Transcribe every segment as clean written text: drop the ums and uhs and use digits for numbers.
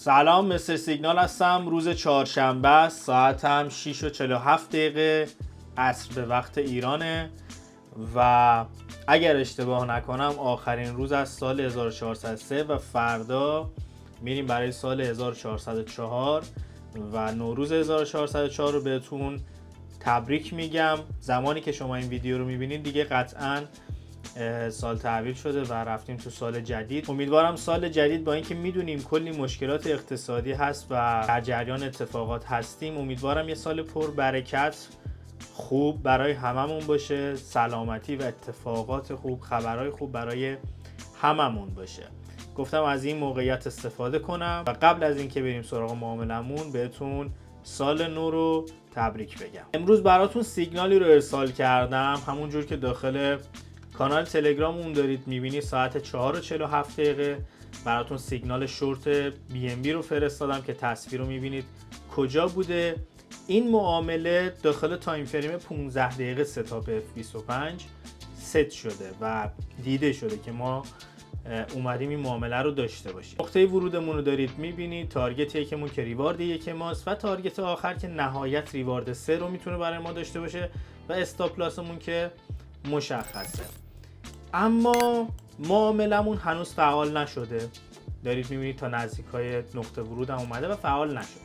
سلام، مستر سیگنال هستم. روز چهارشنبه است، ساعتم 6:47 عصر به وقت ایرانه و اگر اشتباه نکنم آخرین روز از سال 1403 و فردا میریم برای سال 1404 و نوروز 1404 رو بهتون تبریک میگم. زمانی که شما این ویدیو رو میبینید دیگه قطعاً سال تحویل شده و رفتیم تو سال جدید. امیدوارم سال جدید، با اینکه میدونیم کلی مشکلات اقتصادی هست و در جریان اتفاقات هستیم، امیدوارم یه سال پر برکت خوب برای هممون باشه، سلامتی و اتفاقات خوب، خبرهای خوب برای هممون باشه. گفتم از این موقعیت استفاده کنم و قبل از اینکه بریم سراغ معاملمون بهتون سال نو رو تبریک بگم. امروز براتون سیگنالی رو ارسال کردم، همونجور که داخل کانال تلگراممون دارید میبینید. ساعت 4:47 براتون سیگنال شورت BNB رو فرستادم که تصویر رو میبینید کجا بوده. این معامله داخل تایم فریم 15 دقیقه ستاپ F25 ست شده و دیده شده که ما اومدیم این معامله رو داشته باشیم. نقطه ورودمون رو دارید میبینید، تارگت یکمون که ریوارد یک ماست و تارگت آخر که نهایت ریوارد 3 رو میتونه برای ما داشته باشه و استاپ لاسمون که مشخصه. اما معاملمون هنوز فعال نشده، دارید میبینید تا نزدیکای نقطه ورود هم اومده و فعال نشده.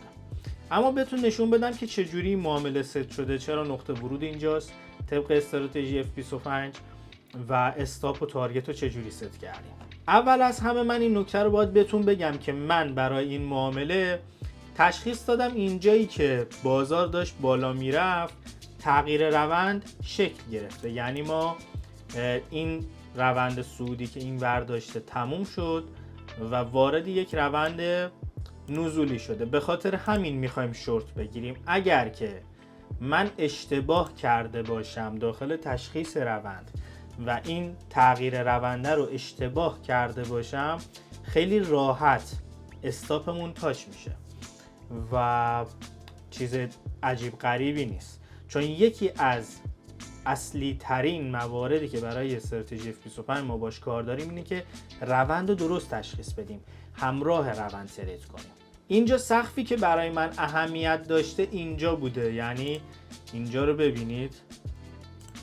اما بهتون نشون بدم که چجوری معامله ست شده، چرا نقطه ورود اینجاست طبق استراتژی F25 و استاپ و تارگت رو چجوری ست کردیم. اول از همه من این نکته رو باید بهتون بگم که من برای این معامله تشخیص دادم اینجایی که بازار داشت بالا میرفت تغییر روند شکل گرفته، یعنی ما این روند صعودی که این ور داشته تموم شد و وارد یک روند نزولی شده. به خاطر همین میخوایم شورت بگیریم. اگر که من اشتباه کرده باشم داخل تشخیص روند و این تغییر رونده رو اشتباه کرده باشم، خیلی راحت استاپمون تاچ میشه و چیز عجیب غریبی نیست، چون یکی از اصلی ترین مواردی که برای استراتژی F25 ما باش کار داریم اینه که روند رو درست تشخیص بدیم، همراه روند ترید کنیم. اینجا سقفی که برای من اهمیت داشته اینجا بوده، یعنی اینجا رو ببینید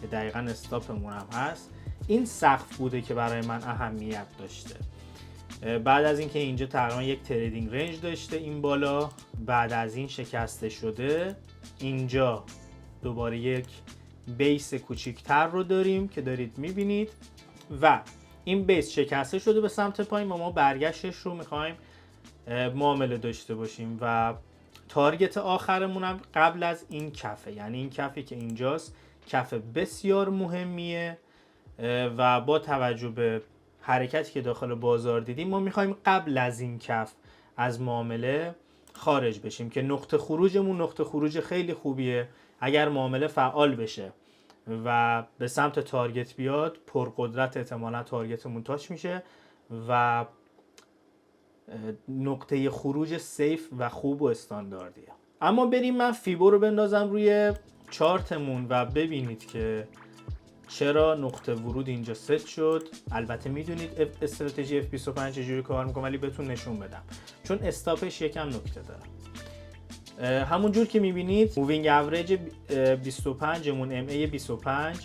که دقیقاً استاپمون هم هست. این سقف بوده که برای من اهمیت داشته. بعد از اینکه اینجا تقریبا یک تریدینگ رنج داشته این بالا، بعد از این شکسته شده، اینجا دوباره یک بیس کوچیکتر رو داریم که دارید میبینید و این بیس شکسته شده به سمت پایین و ما برگشتش رو میخوایم معامله داشته باشیم و تارگت آخرمون هم قبل از این کفه، یعنی این کفی که اینجاست کف بسیار مهمیه و با توجه به حرکتی که داخل بازار دیدیم ما میخوایم قبل از این کف از معامله خارج بشیم که نقطه خروجمون نقطه خروج خیلی خوبیه. اگر معامله فعال بشه و به سمت تارگت بیاد پرقدرت احتمالا تارگتمون تاچ میشه و نقطه خروج سیف و خوب و استانداردیه. اما بریم من فیبو رو بندازم روی چارتمون و ببینید که چرا نقطه ورود اینجا ست شد. البته میدونید استراتژی F25 چجوری کار میکنه، ولی بهتون نشون بدم چون استاپش یکم نکته داره. همونجور که میبینید مووینگ اوریج 25 مون MA 25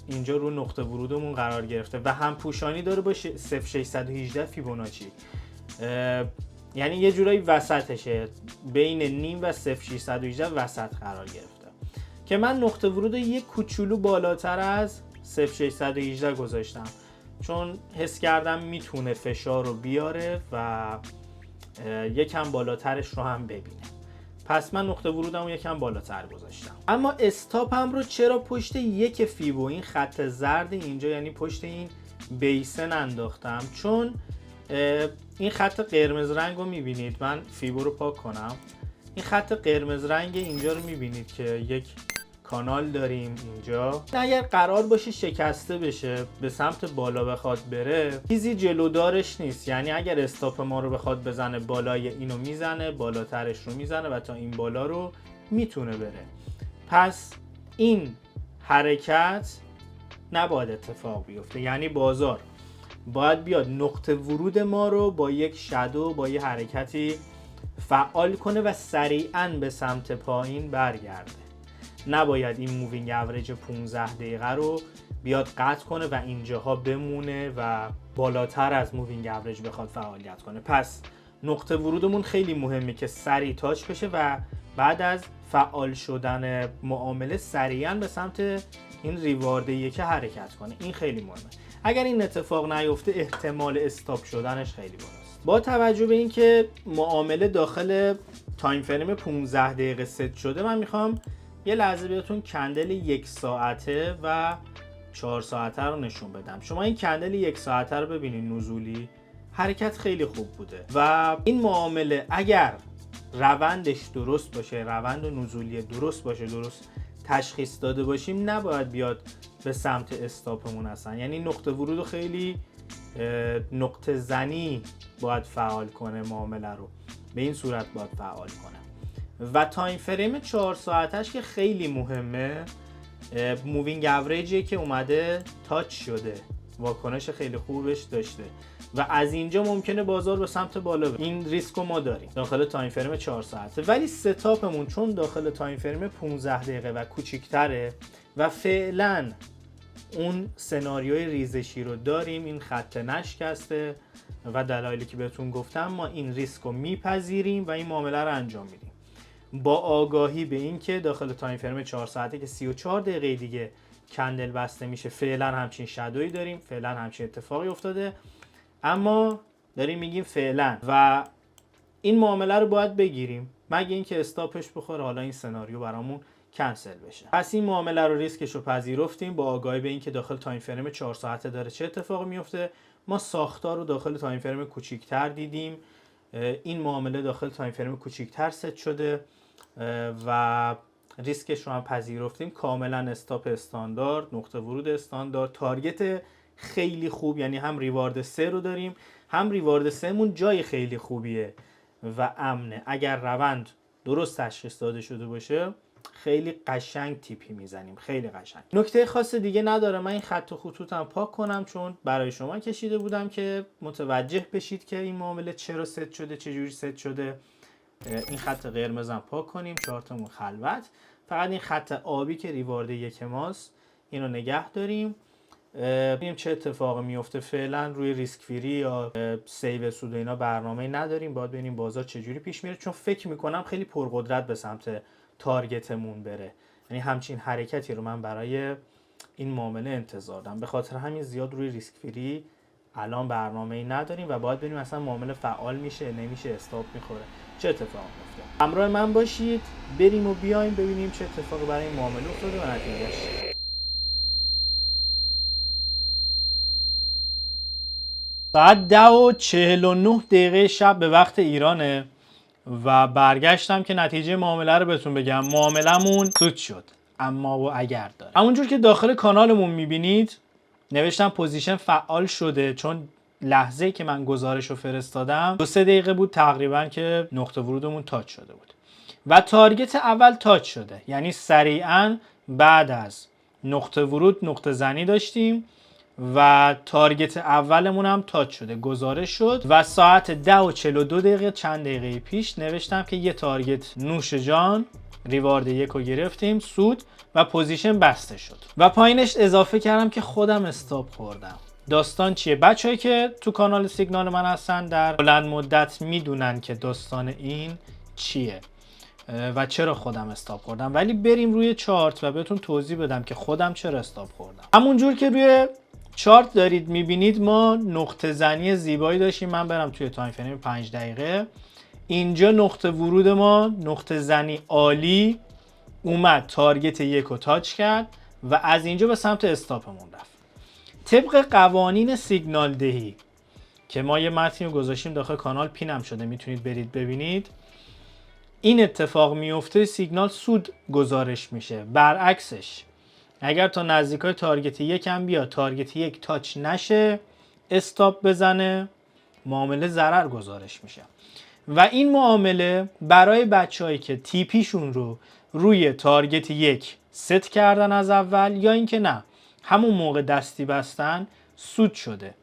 اینجا رو نقطه ورودمون قرار گرفته و هم پوشانی داره با 0.618 فیبوناچی، یعنی یه جورایی وسطشه، بین نیم و 0.618 وسط قرار گرفته که من نقطه ورود یک کوچولو بالاتر از 0.618 گذاشتم چون حس کردم میتونه فشار رو بیاره و یکم بالاترش رو هم ببینه، پس من نقطه ورودم رو یکم بالاتر گذاشتم. اما استاپم رو چرا پشت یک فیبو، این خط زرد اینجا، یعنی پشت این بیسن انداختم؟ چون این خط قرمز رنگ رو میبینید، من فیبو رو پاک کنم، این خط قرمز رنگ اینجا رو میبینید که یک کانال داریم اینجا. اگر قرار باشه شکسته بشه به سمت بالا بخواد بره چیزی جلودارش نیست، یعنی اگر استاپ ما رو بخواد بزنه بالای اینو میزنه، بالاترش رو میزنه و تا این بالا رو میتونه بره. پس این حرکت نباید اتفاق بیفته، یعنی بازار باید بیاد نقطه ورود ما رو با یک شادو، با یه حرکتی فعال کنه و سریعاً به سمت پایین برگرده. نباید این مووینگ اوریج 15 دقیقه رو بیاد قطع کنه و اینجاها بمونه و بالاتر از مووینگ اوریج بخواد فعالیت کنه. پس نقطه ورودمون خیلی مهمه که سریع تاچ بشه و بعد از فعال شدن معامله سریعاً به سمت این ریوارد یک حرکت کنه. این خیلی مهمه. اگر این اتفاق نیفته احتمال استاپ شدنش خیلی بالاست. با توجه به اینکه معامله داخل تایم فریم 15 دقیقه ست شده، من میخوام یه لحظه بهتون کندل 1 ساعته و 4 ساعته رو نشون بدم. شما این کندل 1 ساعته رو ببینید، نزولی حرکت خیلی خوب بوده و این معامله اگر روندش درست باشه، روند نزولی درست باشه، درست تشخیص داده باشیم، نباید بیاد به سمت استاپمون هستن. یعنی نقطه ورود رو خیلی نقطه زنی باید فعال کنه، معامله رو به این صورت باید فعال کنه. و تایم فریم 4 ساعتش که خیلی مهمه، مووینگ اوریجی که اومده تاچ شده، واکنش خیلی خوبش داشته و از اینجا ممکنه بازار به سمت بالا بره. این ریسک رو ما داریم داخل تایم فریم 4 ساعته، ولی ستاپمون چون داخل تایم فریم 15 دقیقه و کوچیک‌تره و فعلا اون سناریوی ریزشی رو داریم، این خط نشکسته و دلایلی که بهتون گفتم، ما این ریسک رو میپذیریم و این معامله رو انجام میدیم با آگاهی به این که داخل تایم فریم 4 ساعته که 34 دقیقه دیگه کندل بسته میشه، فعلا همچین شادویی داریم، فعلا همچین اتفاقی افتاده، اما داریم میگیم فعلا و این معامله رو باید بگیریم مگه اینکه استاپش بخوره، حالا این سناریو برامون کنسل بشه. پس این معامله رو ریسکش رو پذیرفتیم با آگاهی به اینکه داخل تایم فریم 4 ساعته داره چه اتفاقی میفته. ما ساختار رو داخل تایم فریم کوچیک‌تر دیدیم، این معامله داخل تایم فریم کوچیک‌تر ست شده و ریسکش رو هم پذیرفتیم. کاملا استاپ استاندارد، نقطه ورود استاندارد، تارگت خیلی خوب، یعنی هم ریوارد 3 رو داریم، هم ریوارد 3 مون جای خیلی خوبیه و امنه. اگر روند درست تشخیص داده شده باشه خیلی قشنگ تیپی میزنیم، خیلی قشنگ. نکته خاص دیگه نداره. من این خط و خطوطم پاک کنم چون برای شما کشیده بودم که متوجه بشید که این معامله چرا ست شده، چجوری ست شده. این خط قرمزم پاک کنیم، چارتمون خلوت. فقط این خط آبی که ریوارد 1 ماست اینو نگه داریم، ببینیم چه اتفاقی میفته. فعلا روی ریسک فری یا سیو سود اینا برنامه‌ای نداریم، باید ببینیم بازار چجوری پیش میره، چون فکر میکنم خیلی پرقدرت به سمت تارگتمون بره. یعنی همچین حرکتی رو من برای این معامله انتظار دارم، به خاطر همین زیاد روی ریسک فری الان برنامه‌ای نداریم و باید ببینیم اصلا معامله فعال میشه نمیشه، استاپ میخوره، چه اتفاقی میفته. همراه من باشید، بریم و بیایم ببینیم چه اتفاقی برای این معامله افتاده و نتیجهش. ساعت 10:49 شب به وقت ایرانه و برگشتم که نتیجه معامله رو بهتون بگم. معاملمون سود شد، اما و اگر داره. همونجور که داخل کانالمون میبینید نوشتم پوزیشن فعال شده، چون لحظه که من گزارش رو فرستادم 2-3 دقیقه بود تقریبا که نقطه ورودمون تاچ شده بود و تارگت اول تاچ شده. یعنی سریعا بعد از نقطه ورود نقطه زنی داشتیم و تارگت اولمون هم تاچ شده، گزارش شد و ساعت 10:42 چند دقیقه پیش نوشتم که یه تارگت نوش جان ریوارد 1 رو گرفتیم، سود و پوزیشن بسته شد و پایینش اضافه کردم که خودم استاپ خوردم. داستان چیه؟ بچه‌ای که تو کانال سیگنال من هستن در بلند مدت میدونن که داستان این چیه و چرا خودم استاپ خوردم، ولی بریم روی چارت و بهتون توضیح بدم که خودم چرا استاپ خوردم. همونجور که روی چارت دارید میبینید ما نقطه زنی زیبایی داشتیم. من برم توی تایم فریم 5 دقیقه، اینجا نقطه ورود ما نقطه زنی عالی اومد، تارگت 1 رو تاچ کرد و از اینجا به سمت استاپمون رفت. طبق قوانین سیگنال دهی که ما یه متنی رو گذاشتیم داخل کانال، پینم شده، میتونید برید ببینید. این اتفاق میفته سیگنال سود گزارش میشه. برعکسش اگر تا نزدیکای تارگت 1 هم بیاد، تارگت 1 تاچ نشه، استاپ بزنه، معامله ضرر گزارش میشه. و این معامله برای بچه‌هایی که تیپیشون رو روی تارگت 1 ست کردن از اول، یا اینکه نه همون موقع دستی بستن، سود شده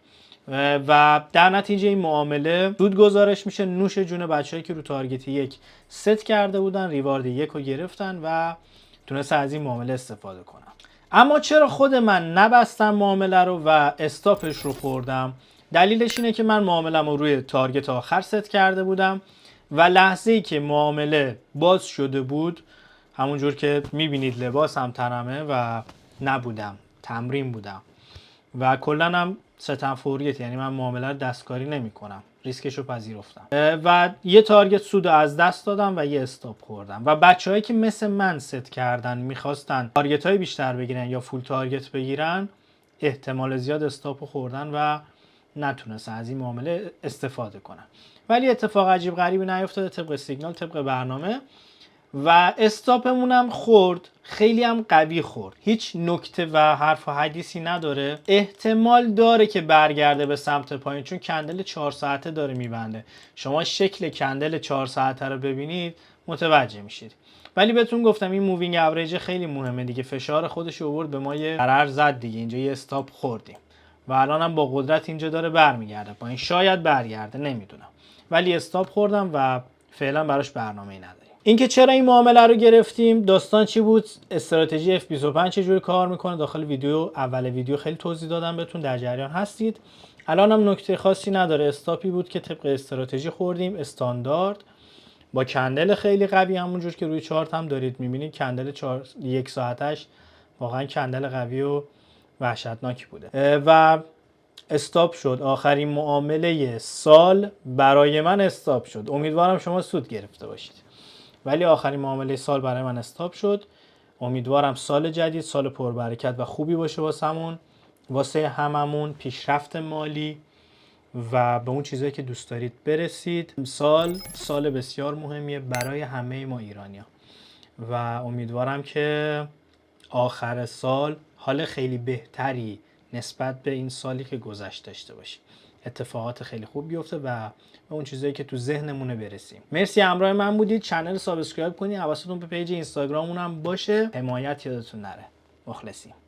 و در نتیجه این معامله سود گزارش میشه، نوش جون بچه‌ای که رو تارگت 1 ست کرده بودن، ریوارد 1 رو گرفتن و تونستن از این معامله استفاده کنن. اما چرا خود من نبستم معامله رو و استاپش رو خوردم؟ دلیلش اینه که من معامله‌مو روی تارگت آخر ست کرده بودم و لحظه‌ای که معامله باز شده بود، همونجور که میبینید لباس هم تنمه و نبودم، تمرین بودم و کلا هم ستم فوریت، یعنی من معامله رو دستکاری نمی کنم، ریسکش رو پذیرفتم و یه تارگت سود از دست دادم و یه استاپ خوردم. و بچه‌هایی که مثل من ست کردن میخواستن تارگت های بیشتر بگیرن یا فول تارگت بگیرن، احتمال زیاد استاپ خوردن و نتونستن از این معامله استفاده کنن. ولی اتفاق عجیب غریبی نیفتاده، طبق سیگنال، طبق برنامه و استاپمون هم خورد، خیلی هم قوی خورد، هیچ نکته و حرف و حدیثی نداره. احتمال داره که برگرده به سمت پایین چون کندل 4 ساعته داره میبنده. شما شکل کندل 4 ساعته رو ببینید متوجه میشید. ولی بهتون گفتم این مووینگ اوریج خیلی مهمه دیگه، فشار خودش آورد به ما، یه ضرر زد دیگه، اینجا یه استاپ خوردیم و الان هم با قدرت اینجا داره برمیگرده پایین، شاید برگرده، نمیدونم، ولی استاپ خوردم و فعلا براش برنامه‌ای نداریم. اینکه چرا این معامله رو گرفتیم، داستان چی بود، استراتژی F25 چجوری کار میکنه، داخل ویدیو، اول ویدیو خیلی توضیح دادم بهتون، در جریان هستید. الان هم نکته خاصی نداره، استاپی بود که طبق استراتژی خوردیم، استاندارد با کندل خیلی قوی، همونجور که روی چارت هم دارید میبینید کندل 1 ساعتش واقعا کندل قوی و وحشتناکی بوده و استاپ شد. آخرین معامله سال برای من استاپ شد، امیدوارم شما سود گرفته باشید، ولی آخرین معامله سال برای من استاپ شد. امیدوارم سال جدید سال پربرکت و خوبی باشه واسمون، واسه هممون، پیشرفت مالی و به اون چیزایی که دوست دارید برسید. سال بسیار مهمیه برای همه ما ایرانی‌ها و امیدوارم که آخر سال حال خیلی بهتری نسبت به این سالی که گذشت داشته باشیم، اتفاقات خیلی خوب بیفته و به اون چیزایی که تو ذهنمونه برسیم. مرسی همراه من بودید، چنل سابسکرایب کنید، حواستون به پیج اینستاگراممون هم باشه، حمایت یادتون نره. مخلصیم.